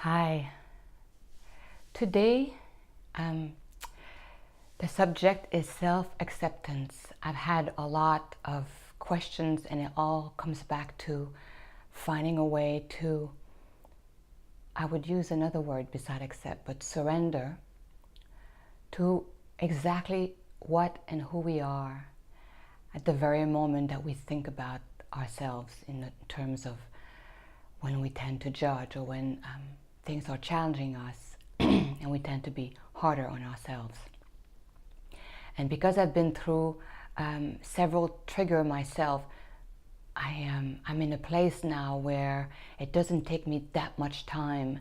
Hi. Today, the subject is self-acceptance. I've had a lot of questions and it all comes back to finding a way to, I would use another word beside accept, but surrender to exactly what and who we are at the very moment that we think about ourselves in terms of when we tend to judge or when things are challenging us and we tend to be harder on ourselves. And because I've been through several trigger myself, I'm in a place now where it doesn't take me that much time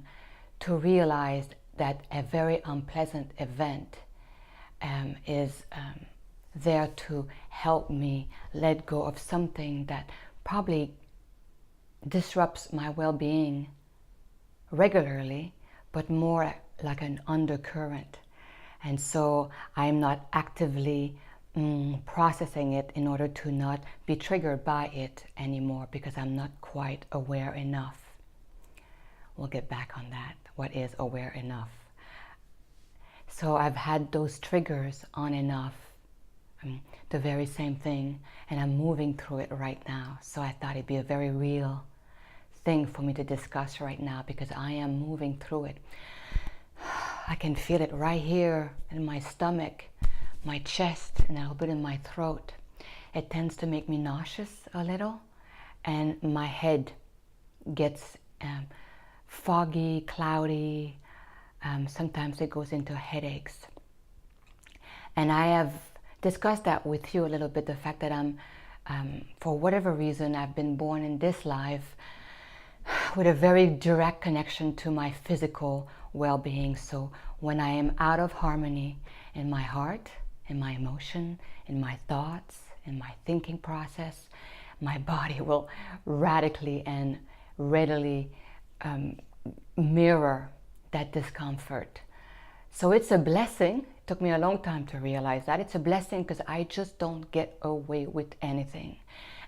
to realize that a very unpleasant event is there to help me let go of something that probably disrupts my well-being regularly, but more like an undercurrent. And so I'm not actively processing it in order to not be triggered by it anymore because I'm not quite aware enough. We'll get back on that. What is aware enough? So I've had those triggers on and off, the very same thing, and I'm moving through it right now. So I thought it'd be a very real thing for me to discuss right now because I am moving through it. I can feel it right here in my stomach, my chest, and a little bit in my throat. It tends to make me nauseous a little, and my head gets foggy, cloudy. Sometimes it goes into headaches. And I have discussed that with you a little bit, the fact that for whatever reason, I've been born in this life with a very direct connection to my physical well-being. So when I am out of harmony in my heart, in my emotion, in my thoughts, in my thinking process, my body will radically and readily mirror that discomfort. So it's a blessing. It took me a long time to realize that. It's a blessing because I just don't get away with anything.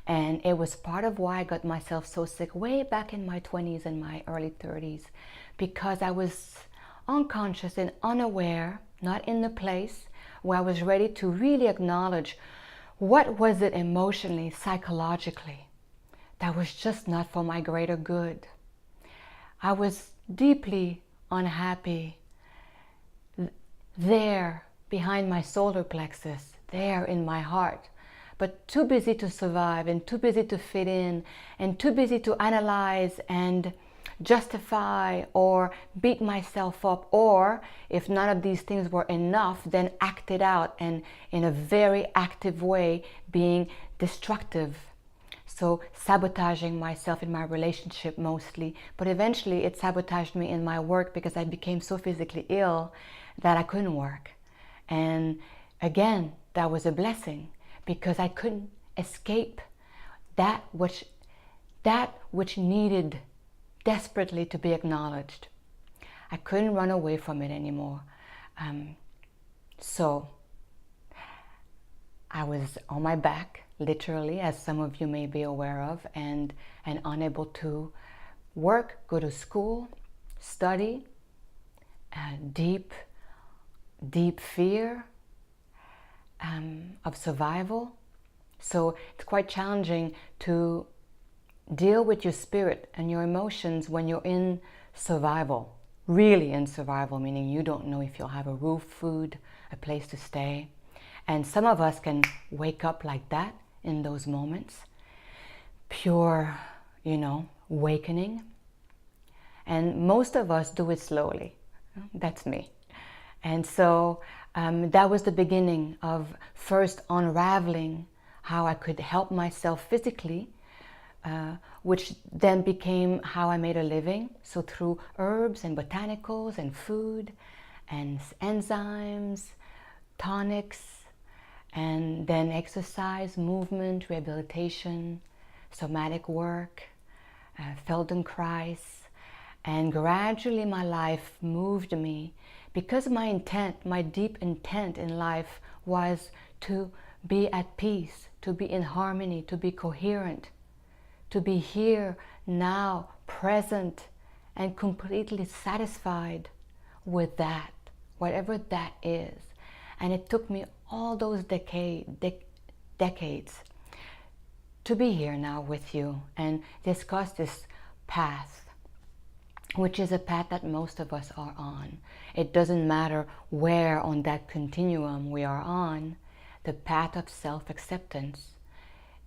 And it was part of why I got myself so sick way back in my 20s and my early 30s, because I was unconscious and unaware, not in the place where I was ready to really acknowledge what was it emotionally, psychologically, that was just not for my greater good. I was deeply unhappy there behind my solar plexus, there in my heart, but too busy to survive and too busy to fit in and too busy to analyze and justify or beat myself up, or if none of these things were enough, then act it out and in a very active way being destructive. So sabotaging myself in my relationship mostly, but eventually it sabotaged me in my work because I became so physically ill that I couldn't work. And again, that was a blessing because I couldn't escape that which needed desperately to be acknowledged. I couldn't run away from it anymore. So I was on my back, literally, as some of you may be aware of, and unable to work, go to school, study, deep fear of survival. So it's quite challenging to deal with your spirit and your emotions when you're in survival, really in survival, meaning you don't know if you'll have a roof, food, a place to stay. And some of us can wake up like that in those moments, pure, awakening. And most of us do it slowly. That's me. And so that was the beginning of first unraveling how I could help myself physically, which then became how I made a living. So through herbs and botanicals and food and enzymes, tonics, and then exercise, movement, rehabilitation, somatic work, Feldenkrais. And gradually my life moved me because my deep intent in life was to be at peace, to be in harmony, to be coherent, to be here, now, present, and completely satisfied with that, whatever that is. And it took me all those decades to be here now with you and discuss this path, which is a path that most of us are on. It doesn't matter where on that continuum we are on, the path of self-acceptance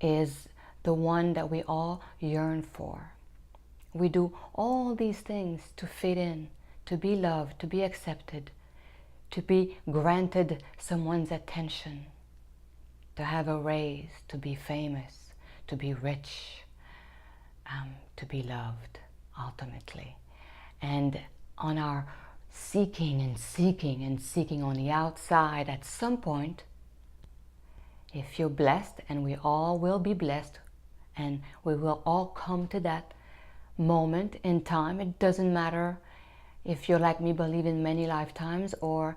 is the one that we all yearn for. We do all these things to fit in, to be loved, to be accepted, to be granted someone's attention, to have a raise, to be famous, to be rich, to be loved, ultimately. And on our seeking and seeking and seeking on the outside, at some point, if you're blessed, and we all will be blessed, and we will all come to that moment in time. It doesn't matter if you're like me, believe in many lifetimes, or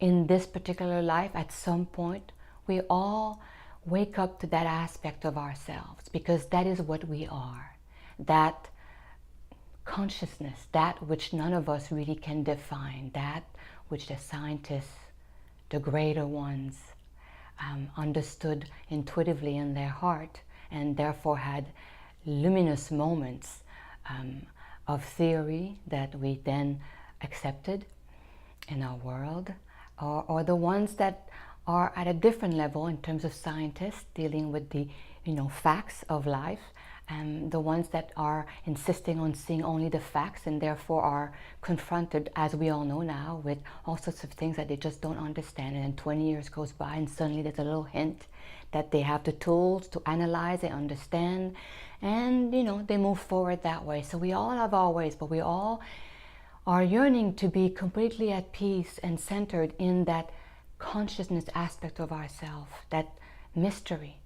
in this particular life, at some point, we all wake up to that aspect of ourselves, because that is what we are. That consciousness, that which none of us really can define, that which the scientists, the greater ones, understood intuitively in their heart, and therefore had luminous moments of theory that we then accepted in our world, or the ones that are at a different level in terms of scientists dealing with the facts of life, and the ones that are insisting on seeing only the facts and therefore are confronted, as we all know now, with all sorts of things that they just don't understand. And then 20 years goes by and suddenly there's a little hint that they have the tools to analyze and understand, and they move forward that way. So we all have our ways, but we all are yearning to be completely at peace and centered in that consciousness aspect of ourselves, that mystery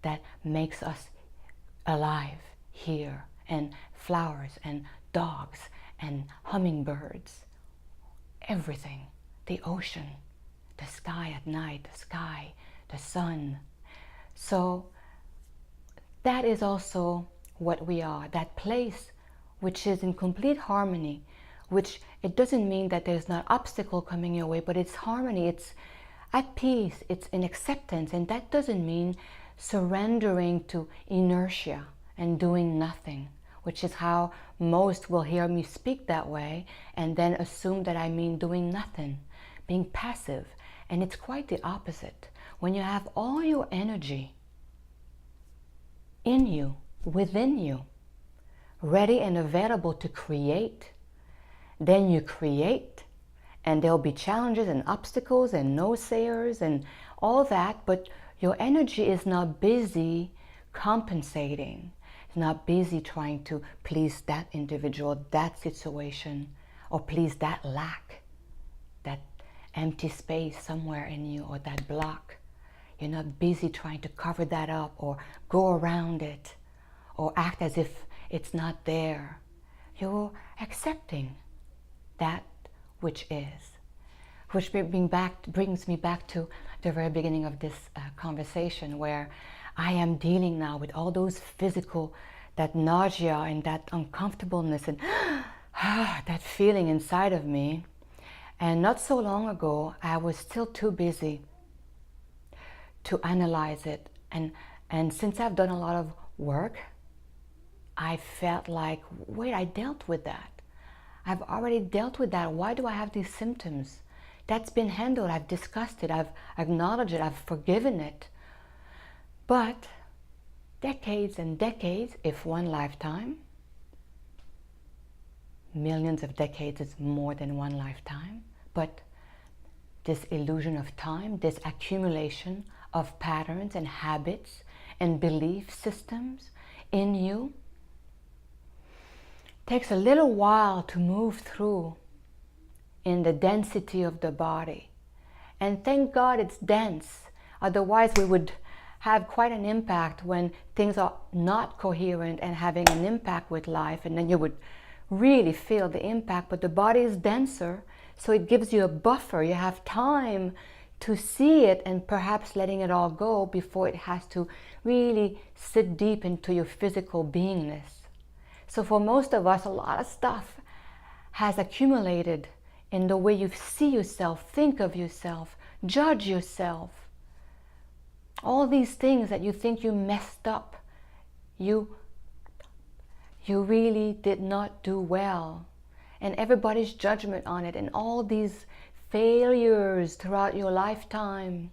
that makes us alive here, and flowers and dogs and hummingbirds, everything, the ocean, the sky at night, the sun. So that is also what we are, that place which is in complete harmony, which it doesn't mean that there's not obstacle coming your way, but it's harmony, it's at peace, it's in acceptance. And that doesn't mean surrendering to inertia and doing nothing, which is how most will hear me speak that way and then assume that I mean doing nothing, being passive. And it's quite the opposite. When you have all your energy in you, within you, ready and available to create, then you create, and there'll be challenges and obstacles and no-sayers and all that, but your energy is not busy compensating. It's not busy trying to please that individual, that situation, or please that lack, that empty space somewhere in you, or that block. You're not busy trying to cover that up or go around it or act as if it's not there. You're accepting that which is. Which brings me back to the very beginning of this conversation, where I am dealing now with all those physical, that nausea and that uncomfortableness and that feeling inside of me. And not so long ago, I was still too busy to analyze it. And since I've done a lot of work, I felt like, wait, I dealt with that. I've already dealt with that. Why do I have these symptoms? That's been handled. I've discussed it. I've acknowledged it. I've forgiven it. But decades and decades, if one lifetime, millions of decades is more than one lifetime, but this illusion of time, this accumulation of patterns and habits and belief systems in you, takes a little while to move through in the density of the body. And thank God it's dense. Otherwise we would have quite an impact when things are not coherent and having an impact with life, and then you would really feel the impact. But the body is denser, so it gives you a buffer. You have time to see it and perhaps letting it all go before it has to really sit deep into your physical beingness. So for most of us, a lot of stuff has accumulated in the way you see yourself, think of yourself, judge yourself. All these things that you think you messed up, you really did not do well. And everybody's judgment on it, and all these failures throughout your lifetime,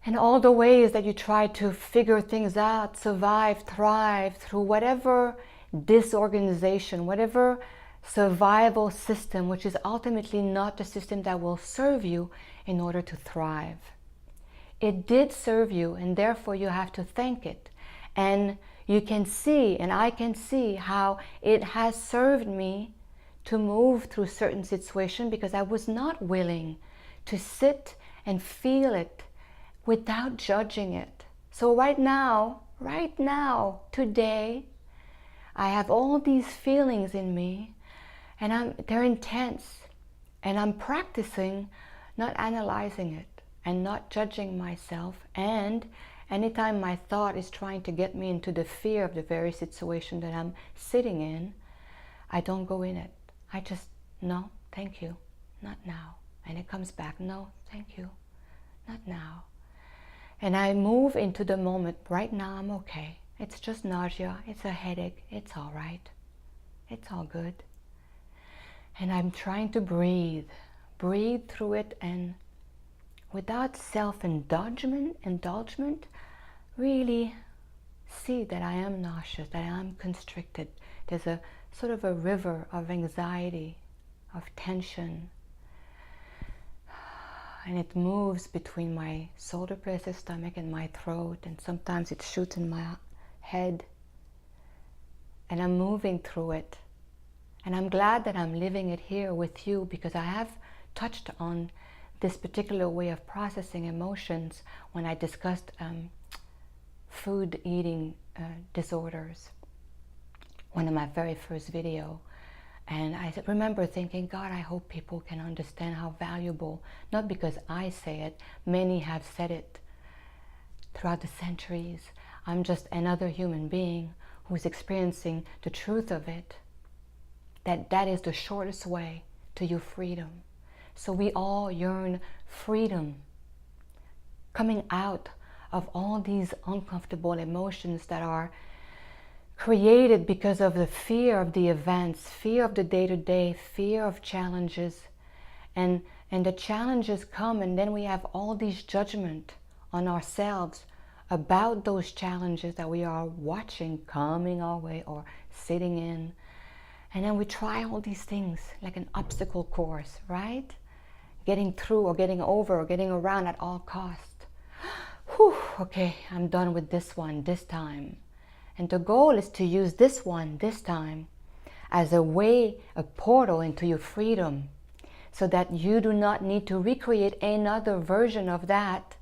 and all the ways that you try to figure things out, survive, thrive through whatever disorganization, whatever survival system, which is ultimately not the system that will serve you in order to thrive. It did serve you, and therefore you have to thank it. And you can see, and I can see, how it has served me to move through certain situations, because I was not willing to sit and feel it without judging it. So right now, today, I have all these feelings in me, and they're intense, and I'm practicing not analyzing it and not judging myself. And anytime my thought is trying to get me into the fear of the very situation that I'm sitting in, I don't go in it. I just, no, thank you, not now. And it comes back, no, thank you, not now. And I move into the moment. Right now I'm okay. It's just nausea, it's a headache, it's all right. It's all good. And I'm trying to breathe through it, and without self-indulgence, really see that I am nauseous, that I am constricted. There's a sort of a river of anxiety, of tension. And it moves between my shoulder plexus, stomach, and my throat, and sometimes it shoots in my head. And I'm moving through it. And I'm glad that I'm living it here with you, because I have touched on this particular way of processing emotions when I discussed food eating disorders, one of my very first video. And I remember thinking, God, I hope people can understand how valuable, not because I say it, many have said it throughout the centuries. I'm just another human being who's experiencing the truth of it, that is the shortest way to your freedom. So we all yearn freedom, coming out of all these uncomfortable emotions that are created because of the fear of the events, fear of the day-to-day, fear of challenges. And the challenges come, and then we have all these judgment on ourselves about those challenges that we are watching coming our way or sitting in. And then we try all these things like an obstacle course, right? Getting through or getting over or getting around at all costs. Whew, okay, I'm done with this one this time. And the goal is to use this one this time as a way, a portal into your freedom, so that you do not need to recreate another version of that,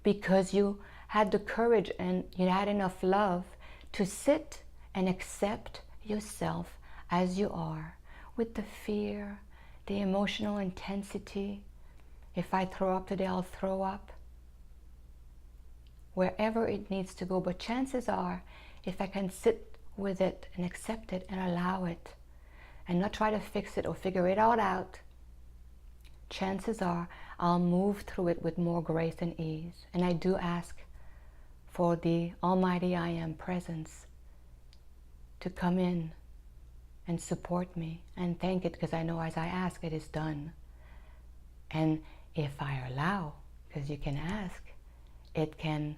because you had the courage and you had enough love to sit and accept yourself as you are, with the fear, the emotional intensity. If I throw up today, I'll throw up. Wherever it needs to go. But chances are, if I can sit with it and accept it and allow it, and not try to fix it or figure it all out, chances are I'll move through it with more grace and ease. And I do ask for the Almighty I Am presence to come in and support me, and thank it, because I know as I ask, it is done. And if I allow, because you can ask, it can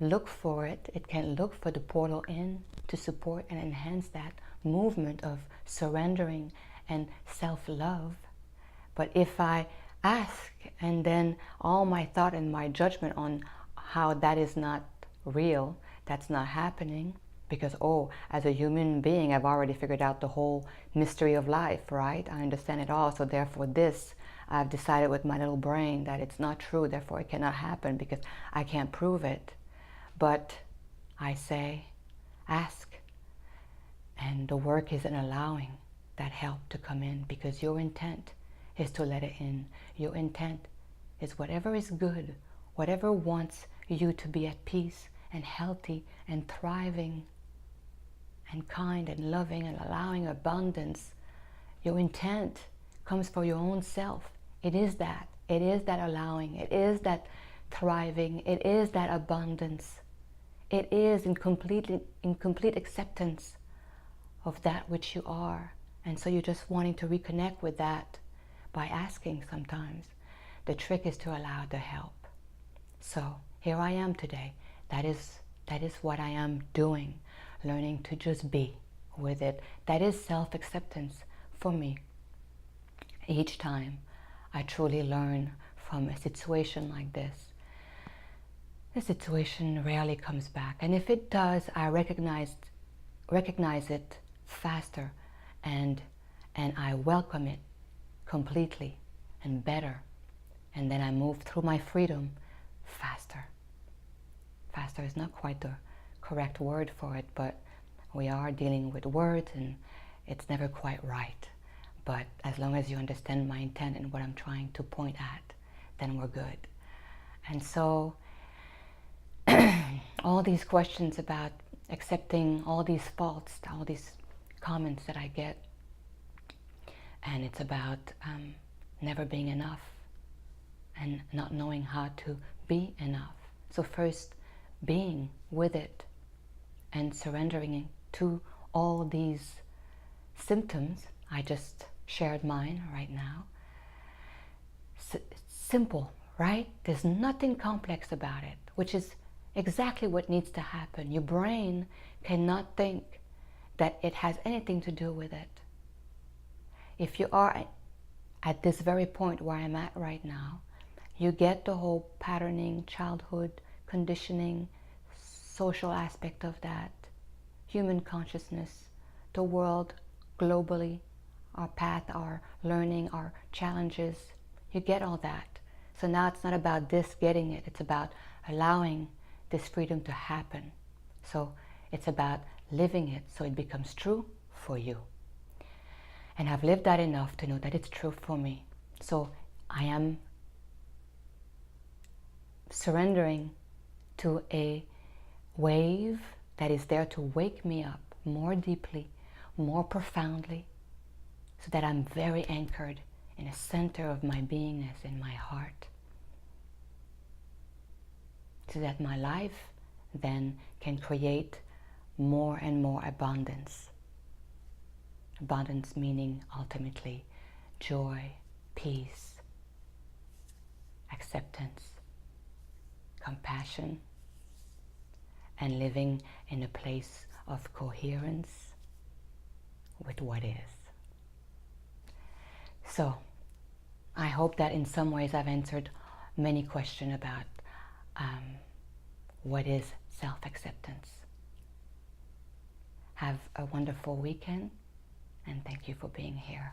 look for it, it can look for the portal in to support and enhance that movement of surrendering and self-love. But if I ask, and then all my thought and my judgment on how that is not real, that's not happening, because, oh, as a human being, I've already figured out the whole mystery of life, right? I understand it all, so therefore this, I've decided with my little brain that it's not true, therefore it cannot happen because I can't prove it. But I say, ask, and the work is in allowing that help to come in, because your intent is to let it in. Your intent is whatever is good, whatever wants you to be at peace and healthy and thriving. and kind and loving and allowing abundance, your intent comes for your own self. It is that. It is that allowing. It is that thriving. It is that abundance. It is in complete acceptance of that which you are. And so you're just wanting to reconnect with that by asking sometimes. The trick is to allow the help. So here I am today. That is what I am doing, learning to just be with it. That is self-acceptance for me. Each time I truly learn from a situation like this, the situation rarely comes back. And if it does, I recognize it faster, and I welcome it completely and better. And then I move through my freedom faster. Faster is not quite the correct word for it, but we are dealing with words and it's never quite right. But as long as you understand my intent and what I'm trying to point at, then we're good. And so all these questions about accepting all these faults, all these comments that I get, and it's about never being enough and not knowing how to be enough. So first, being with it and surrendering to all these symptoms. I just shared mine right now. Simple, right? There's nothing complex about it, which is exactly what needs to happen. Your brain cannot think that it has anything to do with it. If you are at this very point where I'm at right now, you get the whole patterning, childhood, conditioning, social aspect of that, human consciousness, the world globally, our path, our learning, our challenges. You get all that. So now it's not about this getting it, it's about allowing this freedom to happen. So it's about living it so it becomes true for you. And I've lived that enough to know that it's true for me. So I am surrendering to a wave that is there to wake me up more deeply, more profoundly, so that I'm very anchored in the center of my beingness, in my heart, so that my life then can create more and more abundance. Abundance meaning ultimately joy, peace, acceptance, compassion, and living in a place of coherence with what is. So I hope that in some ways I've answered many questions about what is self-acceptance. Have a wonderful weekend, and thank you for being here.